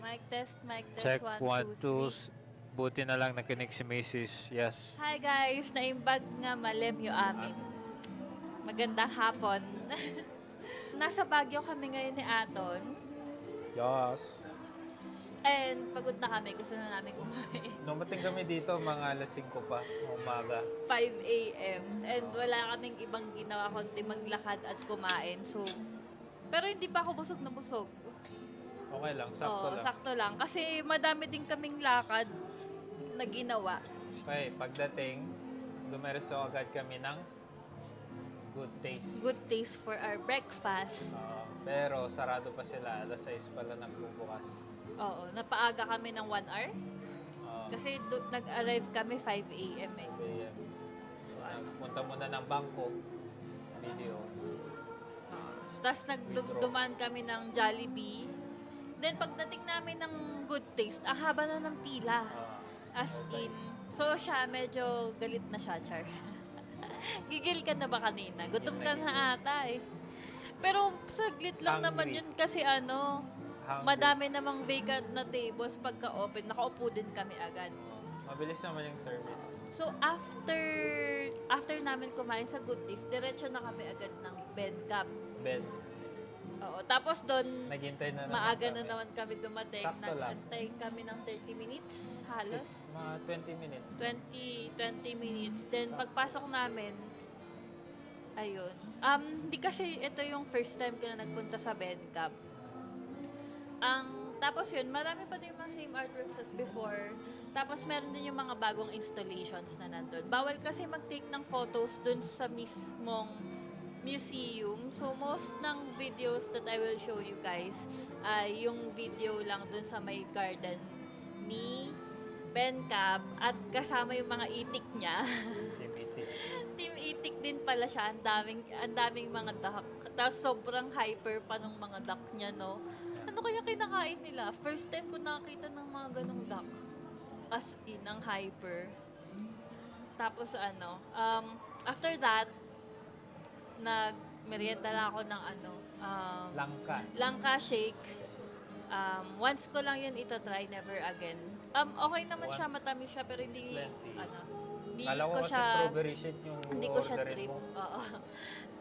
Mic test, Check, 1, 1, 2. 2, 3. Buti na lang nakinig si Macy's. Yes. Hi guys, naimbag nga malem yung amin. Magandang hapon. Nasa Baguio kami ngayon ni Aton. Yes. And pagod na kami, gusto na namin umuwi. Dumating kami dito mga alas 5 pa, umaga. 5 a.m. And wala kaming ibang ginawa kundi maglakad at kumain. So, pero hindi pa ako busog na busog. Okay lang, sakto Oo, lang. sakto lang. Kasi madami din kaming lakad na ginawa. Okay, pagdating, dumereso agad kami ng good taste. Good taste for our breakfast. Pero sarado pa sila, alas 6 pala nagbubukas. Oo, napaaga kami ng 1 hour. Kasi nag-arrive kami 5 a.m. eh. PM. So, Punta muna ng bangko, video. tapos nagdumaan kami ng Jollibee. Then pagdating namin ng Good Taste, ang haba na ng pila. As in, so siya medyo galit na siya, Char. Gigil ka na ba kanina? Gutom ka na ata eh. Pero saglit lang naman Hungry. yun kasi ano, Hungry. madami namang vacant na tables pagka-open. Nakaupo din kami agad. Mabilis naman yung service. So after namin kumain sa Good Taste, diretso na kami agad ng bed camp. Bed. Oo, tapos doon Naghintay na naman maaga kami. na naman kami dumating. Sakto lang. Nag-antay kami ng 30 minutes halos. Mga 20 minutes. 20 minutes. Then pagpasok namin, ayun. Hindi kasi ito yung first time ko na nagpunta sa Bencap. Tapos yun, marami pa din yung mga same artworks as before. Tapos meron din yung mga bagong installations na nandun. Bawal kasi mag-take ng photos dun sa mismong museum. So, most ng videos that I will show you guys ay yung video lang dun sa may garden ni Bencap at kasama yung mga itik niya. Limited. Team itik din pala siya. Ang daming mga duck. Tapos sobrang hyper pa ng mga duck niya, no? Ano kaya kinakain nila? First time ko nakakita ng mga ganong duck. As in, ang hyper. Tapos ano, after that, nag-merienda lang ako ng langka shake. Once ko lang yun ito-try, never again. Okay naman siya, matamis siya, pero hindi, hindi Kala ko ko kasi siya, strawberry shake yung hindi ko siya orderin trip. mo. Oo.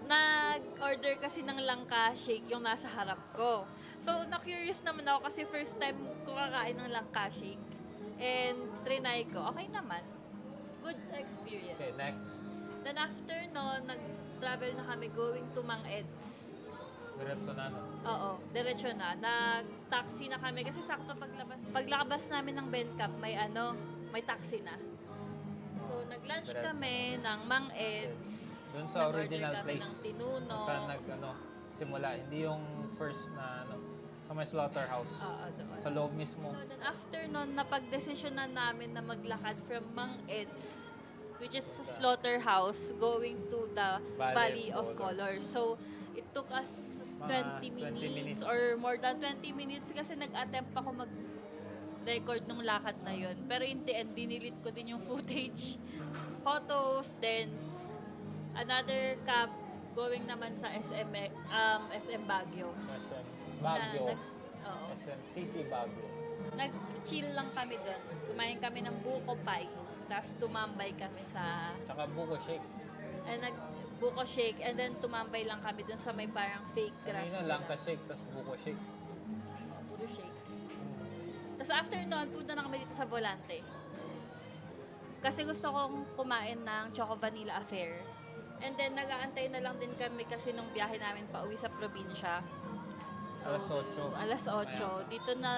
Nag-order kasi ng langka shake yung nasa harap ko. So, na-curious naman ako kasi first time ko kakain ng langka shake. And trinay ko, okay naman. Good experience. Okay, next. Then after no, nag-travel na kami going to Mang Eds. Diretso na, no? Oo, diretso na. Nag-taxi na kami kasi sakto paglabas namin ng Bencap, may taxi na. So, nag-lunch Diretso. kami ng Mang Eds. Doon sa Nag-order original kami place. ng tinuno. Kung saan simula. Hindi yung first na, sa may slaughterhouse. Oo, doon. Sa loob mismo. So, then after nun, napag-desisyon na namin na maglakad from Mang Eds, which is a slaughterhouse, going to the Valley of Colors. So, it took us 20 minutes or more than 20 minutes kasi nag-attempt ako mag-record nung lakad na yun. Pero in the end, dinilit ko din yung footage, photos, then another cab going naman sa SM Baguio. SM Baguio. Oo. SM City Baguio. Nag-chill lang kami doon. Kumain kami ng buko pie. Tapos tumambay kami sa... Tsaka buko shake. Nag-buko shake. And then tumambay lang kami doon sa may parang fake grass. Kanina lang ka shake, tapos buko shake. Puro shake. Tapos after nun, punta na kami dito sa Volante. Kasi gusto kong kumain ng Choco Vanilla Affair. And then nag-aantay na lang din kami kasi nung biyahe namin pa uwi sa probinsya. So, Alas 8. Alas 8. Dito na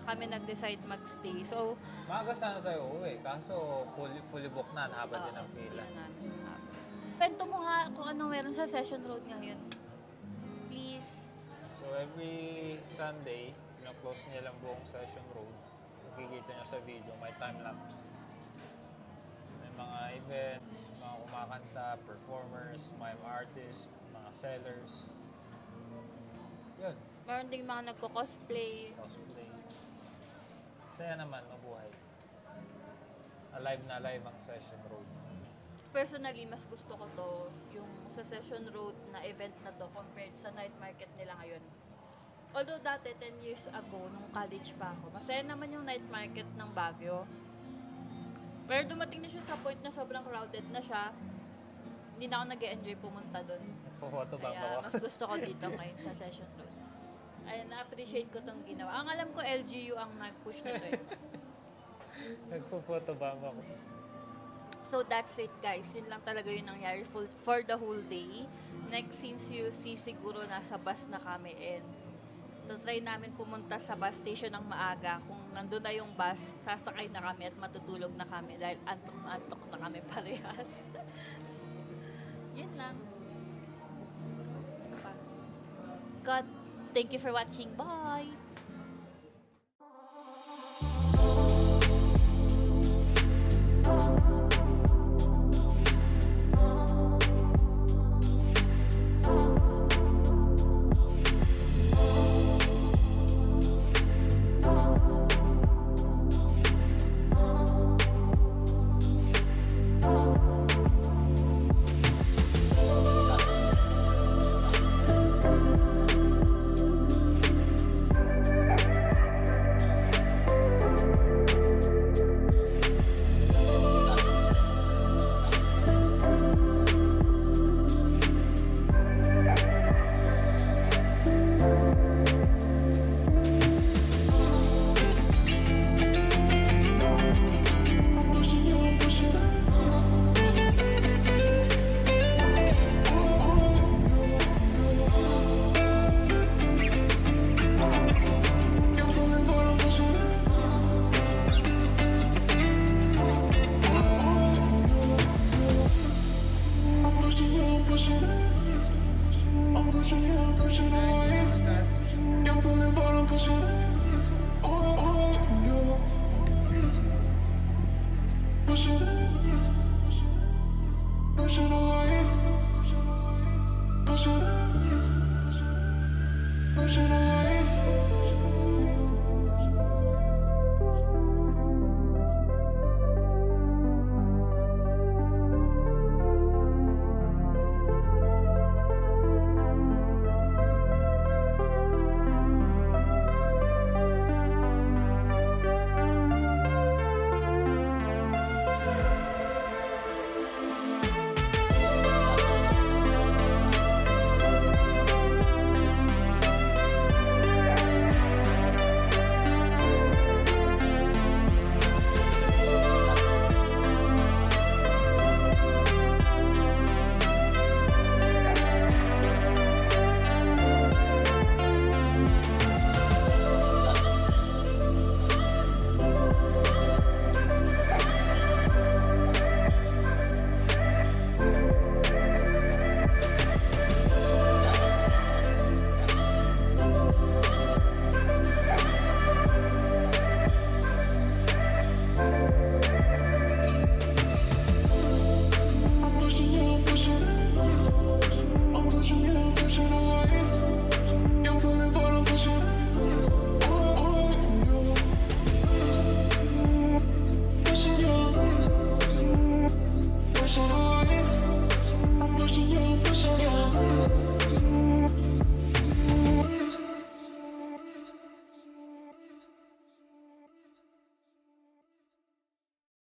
kami nag-decide mag-stay. So, Maaga sana tayo uwi, kaso fully book na, haba din ang pila. Kwento mo nga kung anong meron sa Session Road ngayon. Please. So every Sunday, close niya lang buong Session Road. Makikita niyo sa video, may time-lapse. May mga events, mga kumakanta, performers, mga artists, mga sellers. Yun. Meron ding mga nagko-cosplay. Cosplay. Saya naman, mabuhay. Alive na alive ang Session Road. Personally, mas gusto ko to, yung sa Session Road na event na to compared sa night market nila ngayon. Although dati, 10 years ago, nung college pa ako, masaya naman yung night market ng Baguio. Pero dumating na siya sa point na sobrang crowded na siya. Hindi na ako nag-enjoy pumunta doon. Nagpo-photo bomb Kaya ako. mas gusto ko dito ngayon sa Session Road. Ay, na-appreciate ko tong ginawa. Ang alam ko, LGU ang nag-push nito eh. Nagpo-photo bomb ako. So that's it guys. Yun lang talaga yung nangyari for the whole day. Next, since you see siguro nasa bus na kami and try namin pumunta sa bus station ng maaga. Kung nandun na yung bus, sasakay na kami at matutulog na kami dahil antok na antok na kami parehas. Yun lang. God, thank you for watching. Bye!